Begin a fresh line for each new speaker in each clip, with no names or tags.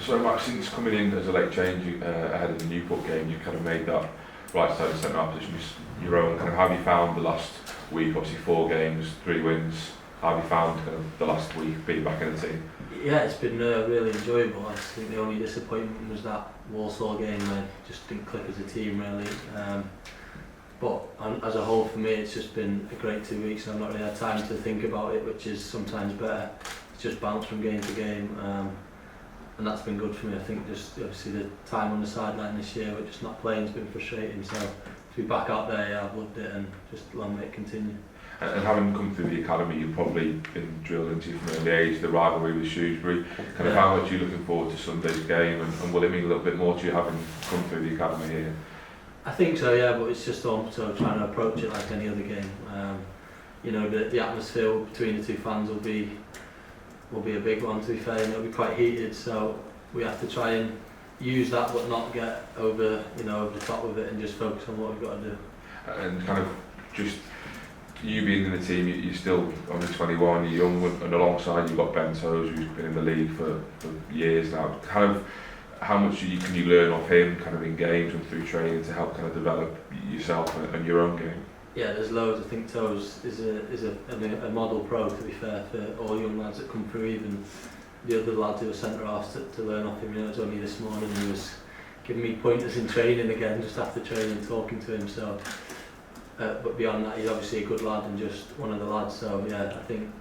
So Matt, since coming in as a late change ahead of the Newport game, you kind of made that right side of centre half position your own. Kind of how have you found the last week? Obviously 4 games, 3 wins. How have you found kind of the last week being back in the team?
Yeah, it's been really enjoyable. I think the only disappointment was that Walsall game where just didn't click as a team really. But as a whole for me it's just been a great 2 weeks and I've not really had time to think about it, which is sometimes better. It's just bounce from game to game. And that's been good for me. I think just obviously the time on the sideline this year with just not playing has been frustrating, so to be back out there, yeah, I've loved it and just long may it continue.
And having come through the academy, you've probably been drilled into from an early age the rivalry with Shrewsbury. Kind of how much are you looking forward to Sunday's game, and will it mean a little bit more to you having come through the academy here?
I think so, yeah, but it's just also trying to approach it like any other game. You know, the atmosphere between the two fans will be a big one, to be fair, and it'll be quite heated, so we have to try and use that but not get over the top of it and just focus on what we've got to do.
And kind of just you being in the team, you're still only 21, you're young, and alongside you've got Ben Toes, who's been in the league for years now. Kind of how much can you learn off him kind of in games and through training to help kind of develop yourself and your own game?
Yeah, there's loads. I think Toes is a model pro, to be fair, for all young lads that come through, even the other lads who are centre halves to learn off him. You know, it was only this morning he was giving me pointers in training again, just after training, talking to him. So, but beyond that, he's obviously a good lad and just one of the lads. So yeah, I think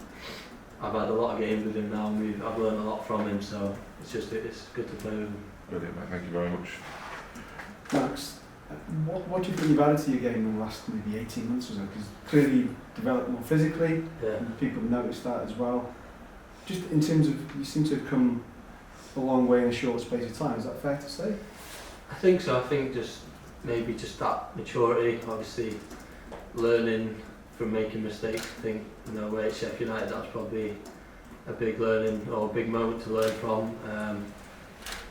I've had a lot of games with him now, and I've learned a lot from him. So it's good to play with him.
Brilliant, mate. Thank you very much.
Max, what do you think you've added to your game in the last maybe 18 months or so? Because clearly you've developed more physically, and people have noticed that as well. Just in terms of, you seem to have come a long way in a short space of time, is that fair to say?
I think so. I think maybe just that maturity, obviously learning from making mistakes. I think, where at Sheffield United that's probably a big learning or a big moment to learn from.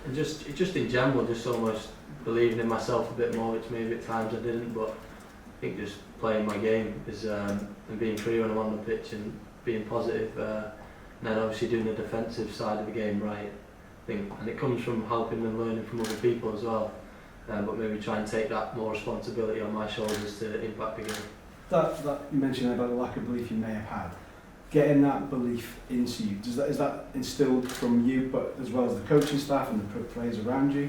And just in general, just almost believing in myself a bit more, which maybe at times I didn't, but I think just playing my game is and being clear when I'm on the pitch and being positive, and then obviously doing the defensive side of the game right. I think, and it comes from helping and learning from other people as well, but maybe try and take that more responsibility on my shoulders to impact the game.
That you mentioned about the lack of belief you may have had. Getting that belief into you, is that instilled from you, but as well as the coaching staff and the players around you?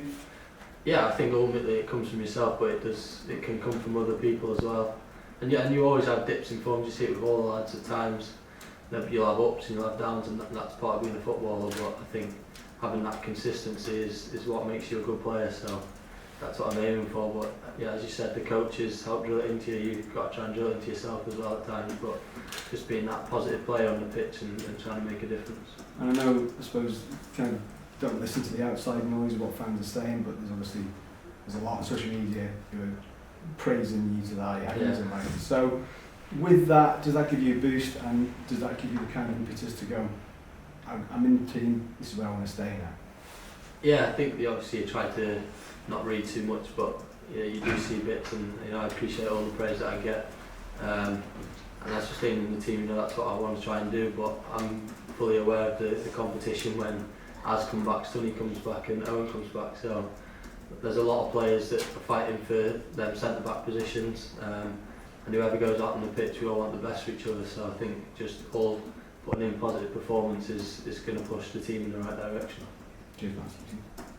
Yeah, I think ultimately it comes from yourself, but it can come from other people as well. And yeah, and you always have dips in form. You see it with all the lads at times. You'll have ups and you'll have downs, and that's part of being a footballer. But I think having that consistency is what makes you a good player. So that's what I'm aiming for. But yeah, as you said, the coaches help drill it into you. You've got to try and drill it into yourself as well at times. But just being that positive player on the pitch and trying to make a difference.
And I know, I suppose, kind of don't listen to the outside noise of what fans are saying, but there's a lot on social media who are praising you to the high heavens about it. So with that, does that give you a boost, and does that give you the kind of impetus to go, I'm in the team, this is where I want to stay now?
Yeah, I think obviously you try to not read too much, but you do see bits, and I appreciate all the praise that I get, and that's just staying in the team. That's what I want to try and do, but I'm fully aware of the competition when Az comes back, Stunny comes back and Owen comes back, so there's a lot of players that are fighting for them centre back positions, and whoever goes out on the pitch, we all want the best for each other. So I think just all putting in positive performance is going to push the team in the right direction.
Cheers, Matt.